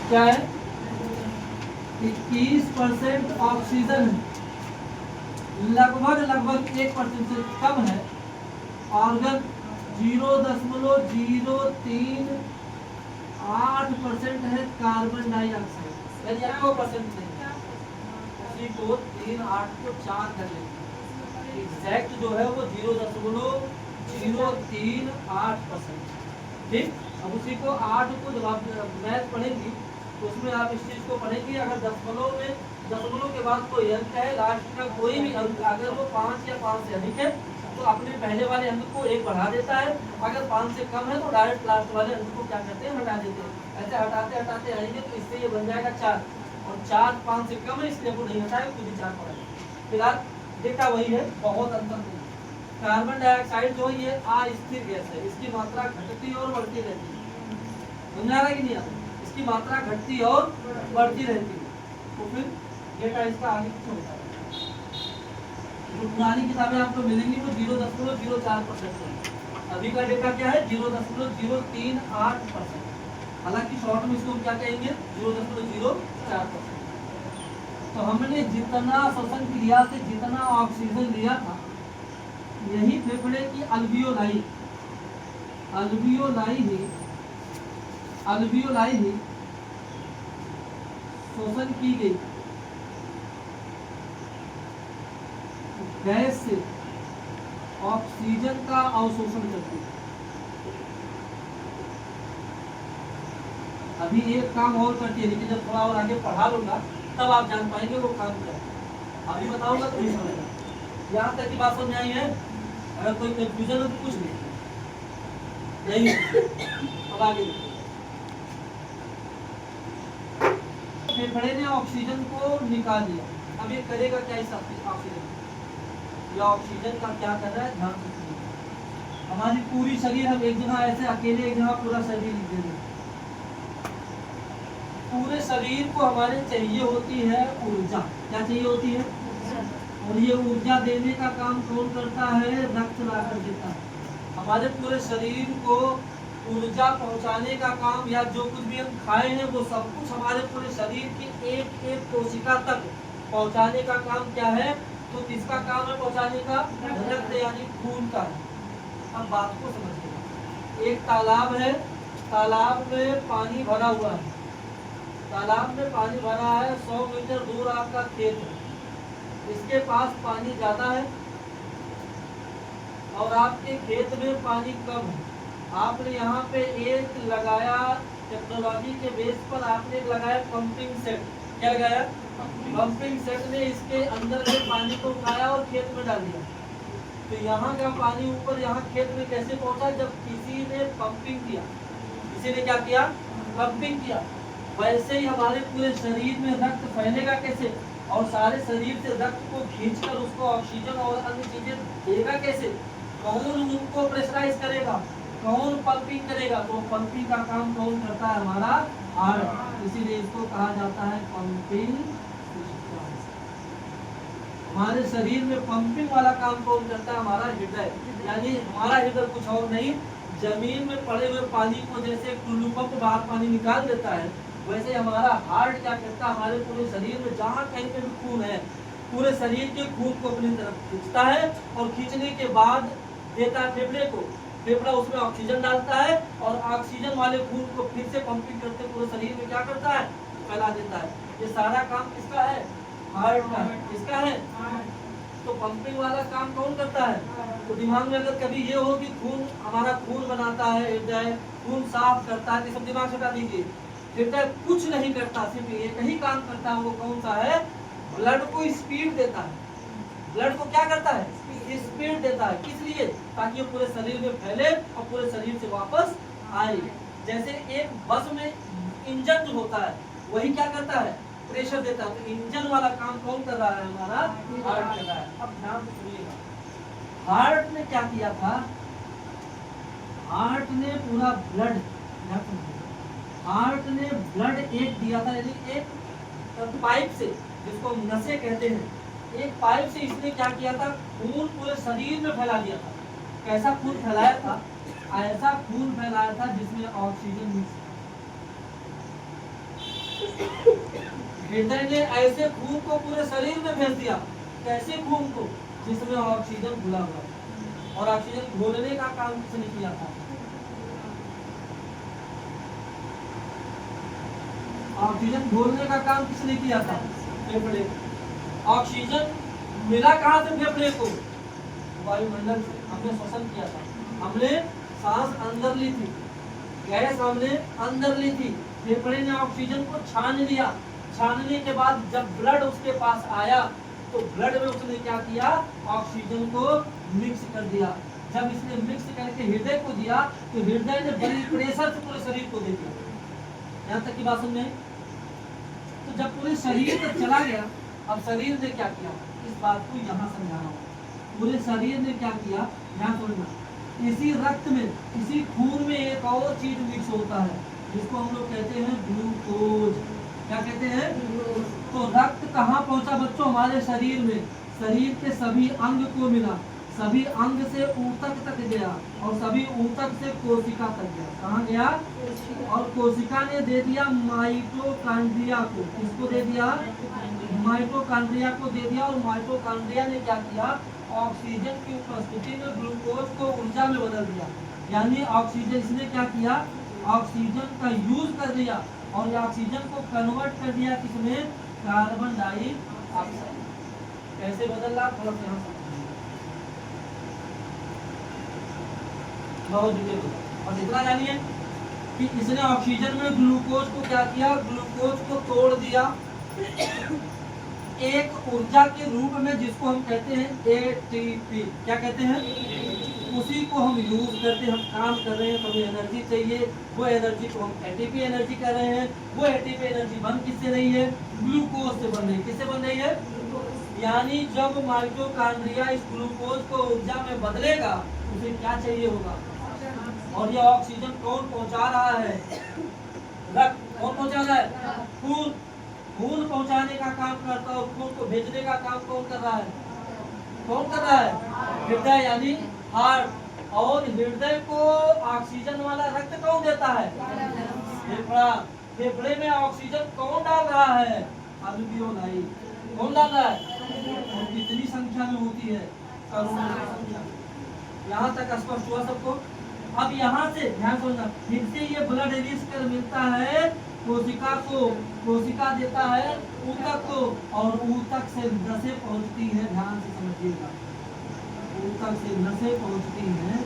क्या है, 21% ऑक्सीजन है, लगभग 1% से कम है। ऑर्गन 0.038% है कार्बन डाइऑक्साइड, यानी 1% नहीं है। उसी को 3 8 को 4 कर लेंगे, एग्जैक्ट जो है वो 0.038%। ठीक, अब उसी को 8 को जब आप मैथ पढ़ेंगी तो उसमें आप इस चीज को पढ़ेंगी, अगर दशमलव में दशमलव के बाद कोई अंक है, लास्ट का कोई भी अंक अगर वो 5 या 5 से अधिक है तो अपने पहले वाले अंक को 1 बढ़ा देता है, अगर 5 से कम है तो डायरेक्ट लास्ट वाले अंक को क्या करते हैं, हटा देते हैं। ऐसे हटाते हटाते आएंगे तो इससे ये बन जाएगा 4, और 4 5 से कम है इसलिए वो नहीं हटाए, खुद ही 4 पड़ेगा। फिलहाल डेटा वही है, बहुत अंतर नहीं है। कार्बन डाइऑक्साइड जो ये अस्थिर गैस है, इसकी मात्रा घटती और बढ़ती रहती है, समझ आ रहा है कि नहीं? इसकी मात्रा घटती और बढ़ती रहती है। तो फिर डेटा इसका आगे कुछ होता है। जो पुरानी किताबें आपको मिलेंगी वो 0.04% है, अभी का डेटा क्या है 0.038%। हालांकि शॉर्ट में इसको क्या कहेंगे 0.04%। तो हमने जितना श्वसन क्रिया से जितना ऑक्सीजन लिया था, यही फेफड़े की अल्वियोलाई ही शोषण की गई गैस से ऑक्सीजन का अवशोषण करती है। अभी एक काम और करती है, लेकिन जब थोड़ा और आगे पढ़ा लूंगा तब आप जान पाएंगे वो काम क्या है। अभी बताऊंगा तो नहीं समझेगा। यहाँ तक की बात समझ आई है? अगर कोई कंफ्यूजन हो तो कुछ नहीं, यही अब आगे फेफड़े ने ऑक्सीजन को निकाल दिया, अब ये करेगा क्या इस ऑक्सीजन, या ऑक्सीजन का क्या कर रहा है, ध्यान से सुनिए। हमारी पूरी शरीर, हम एक जगह ऐसे अकेले एक जगह पूरा शरीर लिख देंगे। पूरे शरीर को हमारे चाहिए होती है ऊर्जा, क्या चाहिए होती है, और ये ऊर्जा देने का काम कौन करता है, रक्त लाकर देता है। हमारे पूरे शरीर को ऊर्जा पहुंचाने का काम, या जो कुछ भी हम खाए हैं वो सब कुछ हमारे पूरे शरीर की एक एक कोशिका तक पहुंचाने का काम क्या है, तो किसका काम है पहुंचाने का, रक्त यानी खून का है। अब बात को समझिए, एक तालाब है, तालाब में पानी भरा हुआ है, तालाब में पानी भरा है, 100 मीटर दूर आपका खेत है, इसके पास पानी ज्यादा है और आपके खेत में पानी कम है। आपने यहाँ पे एक लगाया, टेक्नोलॉजी के बेस पर आपने एक लगाया पंपिंग सेट, क्या लगाया, पंपिंग सेट ने इसके अंदर के पानी को उठाया और खेत में डाल दिया। तो यहाँ का पानी ऊपर यहाँ खेत में कैसे पहुंचा, जब किसी ने पंपिंग किया, किसी ने क्या किया, पंपिंग किया। वैसे ही हमारे पूरे शरीर में रक्त फैलेगा कैसे, और सारे शरीर से रक्त को खींचकर उसको ऑक्सीजन और अन्य चीजें देगा कैसे, कौन उनको प्रेशराइज करेगा, कौन पंपिंग करेगा, तो पंपिंग का काम कौन करता है, हमारा हार्ट, इसीलिए इसको कहा जाता है पंपिंग सिस्टम। हमारे शरीर में पंपिंग वाला काम कौन करता है, हमारा हृदय, यानी हमारा हृदय कुछ और नहीं, जमीन में पड़े हुए पानी को जैसे टुल्लू पंप बाहर पानी निकाल देता है, वैसे हमारा हार्ट क्या करता है, हमारे पूरे शरीर में जहाँ कहीं पे भी खून है, पूरे शरीर के खून को अपनी तरफ खींचता है, और खींचने के बाद देता है फेफड़े को, फेफड़ा उसमें ऑक्सीजन डालता है, और ऑक्सीजन वाले खून को फिर से पंपिंग करते पूरे शरीर में क्या करता है, फैला देता है। ये सारा काम किसका है, हार्ट का, किसका है, तो पंपिंग वाला काम कौन करता है। तो दिमाग में अगर कभी ये हो कि खून, हमारा खून बनाता है हृदय, खून साफ करता है, तो सब दिमाग से हटा दीजिए, हृदय कुछ नहीं करता, सिर्फ एक ही काम करता है, वो कौन सा है, ब्लड को स्पीड देता है। ब्लड को क्या करता है, स्पीड देता है, किस लिए, ताकि वो पूरे शरीर में फैले और पूरे शरीर से वापस आए। जैसे एक बस में इंजन जो होता है वही क्या करता है, प्रेशर देता है, तो इंजन वाला काम कौन कर रहा है, हमारा हार्ट कर रहा है। अब ध्यान से सुनिएगा, हार्ट ने क्या किया था, हार्ट ने पूरा ब्लड, हार्ट ने ब्लड एक दिया था, यानी एक पाइप से, जिसको हम नसें कहते हैं, एक पाइप से इसने क्या किया था, खून पूरे शरीर में फैला दिया था। कैसा खून फैलाया था, ऐसा खून फैलाया था जिसमें ऑक्सीजन मिक्स था। हृदय ने ऐसे खून को पूरे शरीर में भेज दिया। कैसे खून को? जिसमें ऑक्सीजन घुला हुआ। और ऑक्सीजन घोलने का काम किसने किया था? ऑक्सीजन घोलने का काम किसने किया था? फेफड़े। ऑक्सीजन मिला कहाँ से फेफड़े को? वायुमंडल से। हमने श्वसन किया था, हमने सांस अंदर ली थी, गैस हमने अंदर ली थी। फेफड़े ने ऑक्सीजन को छान लिया। छानने के बाद जब ब्लड उसके पास आया तो ब्लड में उसने क्या किया? ऑक्सीजन को मिक्स कर दिया। जब इसने मिक्स करके हृदय को दिया तो हृदय ने बड़ी प्रेशर से पूरे शरीर को दे दिया। यहाँ तक की बात सुन में। तो जब पूरे शरीर तक चला गया, अब शरीर ने क्या किया? इस बात को यहाँ समझाना होगा। पूरे शरीर ने क्या किया? यहाँ सुनना। इसी रक्त में, इसी खून में एक और चीज मिक्स होता है जिसको हम लोग कहते हैं ग्लूकोज। क्या कहते हैं? तो रक्त कहाँ पहुंचा बच्चों? हमारे शरीर में। शरीर के सभी अंग को मिला, सभी अंग से ऊतक तक गया और सभी ऊतक से कोशिका तक गया। कहाँ गया? और कोशिका ने दे दिया माइटोकॉन्ड्रिया को। किसको दे दिया? माइटोकॉन्ड्रिया को दे दिया। और माइटोकॉन्ड्रिया ने क्या किया? ऑक्सीजन की उपस्थिति में ग्लूकोज को ऊर्जा में बदल दिया। यानी ऑक्सीजन, इसने क्या किया? ऑक्सीजन का यूज कर लिया और ये ऑक्सीजन को कन्वर्ट कर दिया किसमें? Carbon dioxide. कैसे बदल रहा? थोड़ा सा यहाँ बहुत डिटेल। और इतना जानिए कि इसने ऑक्सीजन में ग्लूकोज को क्या किया? ग्लूकोज को तोड़ दिया एक ऊर्जा के रूप में जिसको हम कहते हैं एटीपी। क्या कहते हैं? उसी को हम यूज करते हैं। हम काम कर रहे हैं तो हमें एनर्जी चाहिए, वो एनर्जी को हम एटीपी एनर्जी कर रहे हैं। वो एटीपी एनर्जी बन किससे रही है? ग्लूकोज से बन रही है। किससे बन रही है? यानी जब माइटोकॉन्ड्रिया इस ग्लूकोज को ऊर्जा में बदलेगा उसे क्या चाहिए होगा? और ये ऑक्सीजन कौन पहुंचा रहा है? रक्त। कौन पहुंचा रहा है? खून। खून पहुंचाने का काम करता है और खून को भेजने का काम कौन कर रहा है? कौन कर रहा है? हृदय यानी हार्ट। और हृदय को ऑक्सीजन वाला रक्त कौन देता है? फेफड़ा। फेफड़े में ऑक्सीजन कौन डाल रहा है? अल्वियोलाई। कौन डाल रहा है? और कितनी संख्या में होती है? करोड़ों की संख्या। यहाँ तक स्पष्ट हुआ सबको? अब यहाँ से ध्यान सुनना, फिर से ये ब्लड रिलीज कर मिलता है कोशिका को। कोशिका देता है ऊतक को और ऊतक से नसें पहुंचती है। ध्यान से समझिएगा, ऊतक से नसें पहुंचती हैं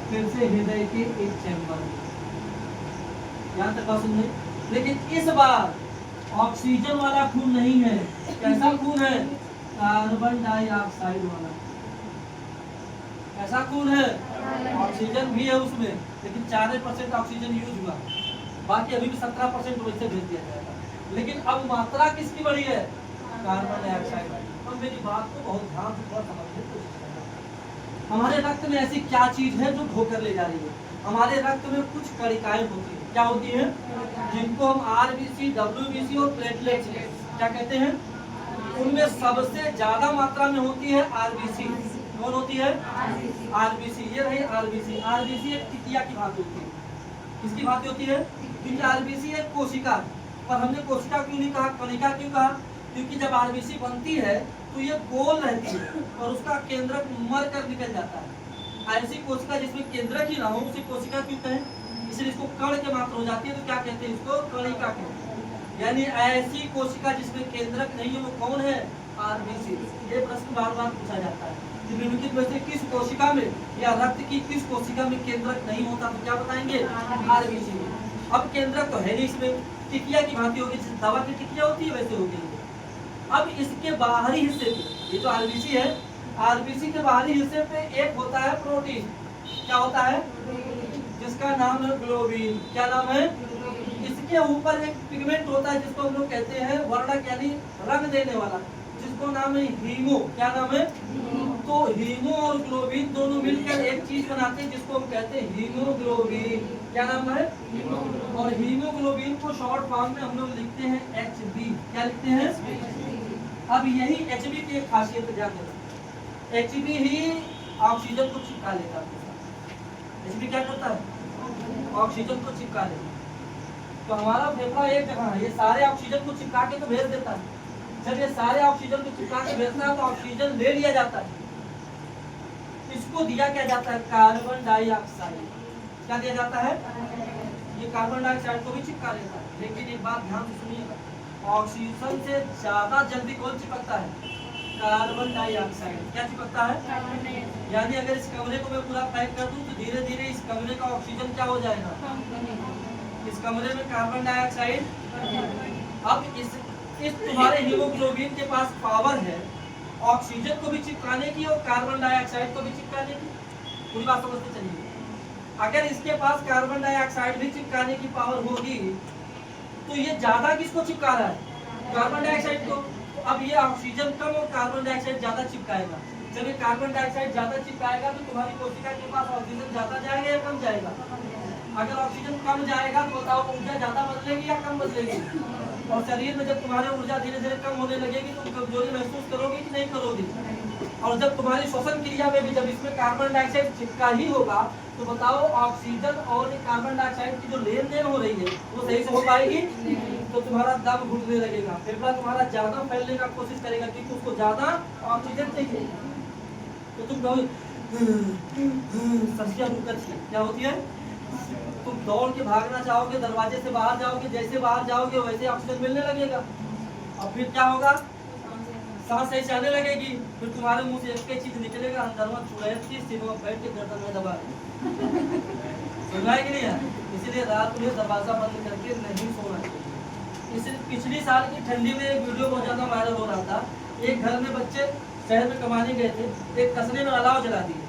फिर से हृदय के एक चैम्बर में। यहाँ तक बात सुनिए। लेकिन इस बार ऑक्सीजन वाला खून नहीं है। कैसा खून है? कार्बन डाइऑक्साइड वाला। कैसा खून है? ऑक्सीजन भी है उसमें लेकिन 4% ऑक्सीजन यूज हुआ, बाकी अभी भी 17% वैसे भेज दिया जाएगा। लेकिन अब मात्रा किसकी बढ़ी है? Carbon dioxide. तो मेरी बात को बहुत ध्यान से थोड़ा समझने की कोशिश करना। हमारे रक्त में ऐसी क्या चीज है जो ढोकर ले जा रही है? हमारे रक्त में कुछ कणिकाएं होती है। क्या होती है? जिनको हम आरबीसी, डब्ल्यूबीसी और प्लेटलेट्स क्या कहते हैं? उनमें सबसे ज्यादा मात्रा में होती है आरबीसी। कौन होती है? आरबीसी। ये रही आरबीसी। आरबीसी एक टिकिया की भांति होती है। किसकी भांति होती है? क्योंकि आरबीसी एक कोशिका। पर हमने कोशिका क्यों नहीं कहा, कणिका क्यों कहा? क्योंकि जब आरबीसी बनती है तो ये गोल रहती है और उसका केंद्रक मर कर निकल जाता है। ऐसी कोशिका जिसमें केंद्रक ही ना हो उसे कोशिका क्यों कहें? इसलिए इसको कण के मात्र हो जाती है तो क्या कहते हैं? इसको कणिका कहते हैं। यानी ऐसी कोशिका जिसमें केंद्रक नहीं है वो कौन है? आरबीसी। ये प्रश्न बार बार पूछा जाता है। निम्नलिखित में से किस कोशिका में या रक्त की किस कोशिका में केंद्रक नहीं होता? तो क्या बताएंगे? आरबीसी। अब केंद्रक तो है नहीं इसमें, टिकिया की भांति होगी। जैसे दवा की टिकिया होती है वैसे होगी। अब इसके बाहरी हिस्से पे, ये जो आरबीसी है, आरबीसी के बाहरी हिस्से पे एक होता है प्रोटीन। क्या होता है? जिसका नाम है ग्लोबिन। क्या नाम है? इसके ऊपर एक पिगमेंट होता है जिसको हम लोग कहते हैं वर्णक यानी रंग देने वाला, जिसको नाम है हीमो। क्या नाम है? तो हीमो और ग्लोबिन दोनों मिलकर एक चीज बनाते हैं जिसको हम कहते हैं हीमोग्लोबिन। क्या नाम है? और हीमोग्लोबिन को शॉर्ट फॉर्म में हम लोग लिखते हैं HB। क्या लिखते हैं? अब यही HB की एक खासियत ध्यान देना, HB ही ऑक्सीजन को चिपका लेता है। HB क्या करता है? ऑक्सीजन को चिपका लेता है। तो हमारा फेफड़ा एक जगह है, ये सारे ऑक्सीजन को चिपका के तो भेज देता है। जब ये सारे ऑक्सीजन को चिपका के भेजना है तो ऑक्सीजन ले लिया जाता है, इसको दिया क्या जाता है, कार्बन डाइऑक्साइड। क्या दिया जाता है, ये कार्बन डाइऑक्साइड को भी चिपका लेता है। लेकिन एक बात ध्यान से सुनिएगा, ऑक्सीजन से ज्यादा जल्दी कौन चिपकता है, कार्बन डाइऑक्साइड। क्या चिपकता है, यानी अगर इस कमरे को मैं पूरा पैक कर दूं तो धीरे धीरे इस कमरे का ऑक्सीजन क्या हो जाएगा, इस कमरे में कार्बन डाइऑक्साइड। अब इस तुम्हारे हीमोग्लोबिन के पास पावर है ऑक्सीजन को भी चिपकाने की और कार्बन डाइऑक्साइड को भी चिपकाने की। पूरी बात समझते चलिए। अगर इसके पास कार्बन डाइऑक्साइड भी चिपकाने की पावर होगी तो ये ज्यादा किसको चिपका रहा है, कार्बन डाइऑक्साइड को। तो अब ये ऑक्सीजन कम और कार्बन डाइऑक्साइड ज्यादा चिपकाएगा। जब ये कार्बन डाइऑक्साइड ज्यादा चिपकाएगा तो तुम्हारी कोशिका के पास ऑक्सीजन ज्यादा जाएगा या कम जाएगा। अगर ऑक्सीजन कम जाएगा तो बताओ ऊर्जा ज्यादा बदलेगी या कम बदलेगी। और शरीर में जब तुम्हारी ऊर्जा धीरे धीरे कम होने लगेगी तो कमजोरी महसूस करोगे कि नहीं करोगे। और जब तुम्हारी श्वसन क्रिया में भी जब इसमें कार्बन डाइऑक्साइड चिपका ही होगा तो बताओ ऑक्सीजन और कार्बन डाइऑक्साइड की जो लेन देन हो रही है वो सही से हो पाएगी। तो तुम्हारा दम घुटने लगेगा, फेफड़ा तुम्हारा ज्यादा फैलने का कोशिश करेगा क्योंकि उसको ज्यादा ऑक्सीजन चाहिए। तो तुम कहो ससिया रुकती क्या होती है, तुम दौड़ के भागना चाहोगे, दरवाजे से बाहर जाओगे, जैसे बाहर जाओगे वैसे ऑक्सीजन मिलने लगेगा। और फिर क्या होगा, सांस सही आने लगेगी, फिर तुम्हारे मुंह से एक चीज निकलेगा, अंदरवा चुड़ैल सिर्फ बैठ के गर्दन में दबा सुना है कि नहीं है। इसीलिए रात में दरवाजा बंद करके नहीं सोना चाहिए। इस पिछली साल की ठंडी में एक वीडियो बहुत ज्यादा वायरल हो रहा था। एक घर में बच्चे शहर में कमाने गए थे, एक कसने में अलाव जला दिए,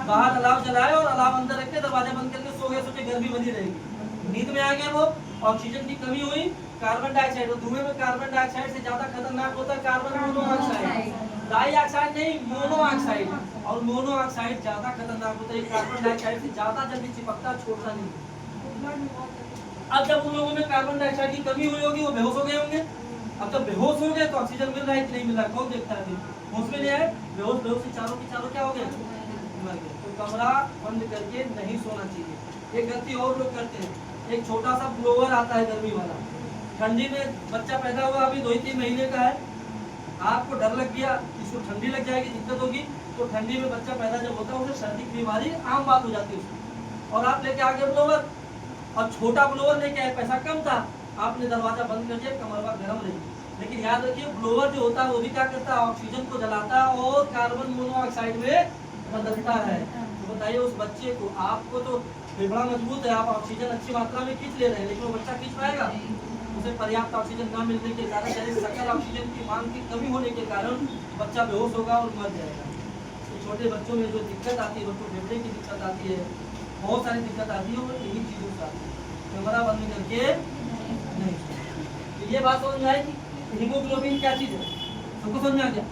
बाहर अलाव जलाए और अलाव अंदर रख के दरवाजा बंद करके सो गए, सोचे गर्मी बनी रहेगी। नींद में आ गए वो, ऑक्सीजन की कमी हुई, कार्बन डाइऑक्साइड, धुएं में कार्बन डाइऑक्साइड से ज्यादा खतरनाक होता है कार्बन मोनोऑक्साइड, डाइऑक्साइड नहीं मोनोऑक्साइड। और मोनोऑक्साइड ज्यादा खतरनाक होता है, कार्बन डाइऑक्साइड से ज्यादा जल्दी चिपकता, छोड़ता नहीं। अब जब उन लोगों में कार्बन डाइऑक्साइड की कमी हुई होगी वो बेहोश हो गए होंगे। अब जब बेहोश हो गए तो ऑक्सीजन मिल रहा है कि नहीं मिल रहा, कौन देखता है। होश में नहीं आए, बेहोश बेहोश से चारों के चारों क्या हो गए, मर गए। तो कमरा बंद करके नहीं सोना चाहिए। एक गलती और लोग करते हैं, एक छोटा सा ब्लोअर आता है गर्मी वाला, ठंडी में बच्चा पैदा हुआ अभी 2-3 महीने का है, आपको डर लग गया इसको ठंडी लग जाएगी, दिक्कत होगी, तो ठंडी में बच्चा पैदा जब होता है उसे सर्दी की बीमारी आम बात हो जाती है उसको। और आप लेके आ गए ब्लोअर, और छोटा ब्लोअर लेके आए, पैसा कम था, आपने दरवाजा बंद कर दिया, कमरा गर्म रही। लेकिन याद रखिए ब्लोअर जो होता है वो भी क्या करता है, ऑक्सीजन को जलाता है और कार्बन मोनोऑक्साइड में बदलता है। तो बताइए उस बच्चे को, आपको तो फेफड़ा मजबूत है, आप ऑक्सीजन अच्छी मात्रा में खींच ले रहे हैं, लेकिन वो बच्चा खींच पाएगा, उसे पर्याप्त ऑक्सीजन न मिलने के कारण, शरीर सकल ऑक्सीजन की मांग की कमी होने के कारण बच्चा बेहोश होगा और मर जाएगा। तो छोटे बच्चों में जो दिक्कत आती है, बच्चों फेफड़े की दिक्कत आती है, बहुत सारी दिक्कत आती है, वो इन्हीं चीजों से आती है। कैमरा बंद करके नहीं। तो ये बात समझ में आई कि हीमोग्लोबिन क्या चीज है, सबको समझ में आ गया।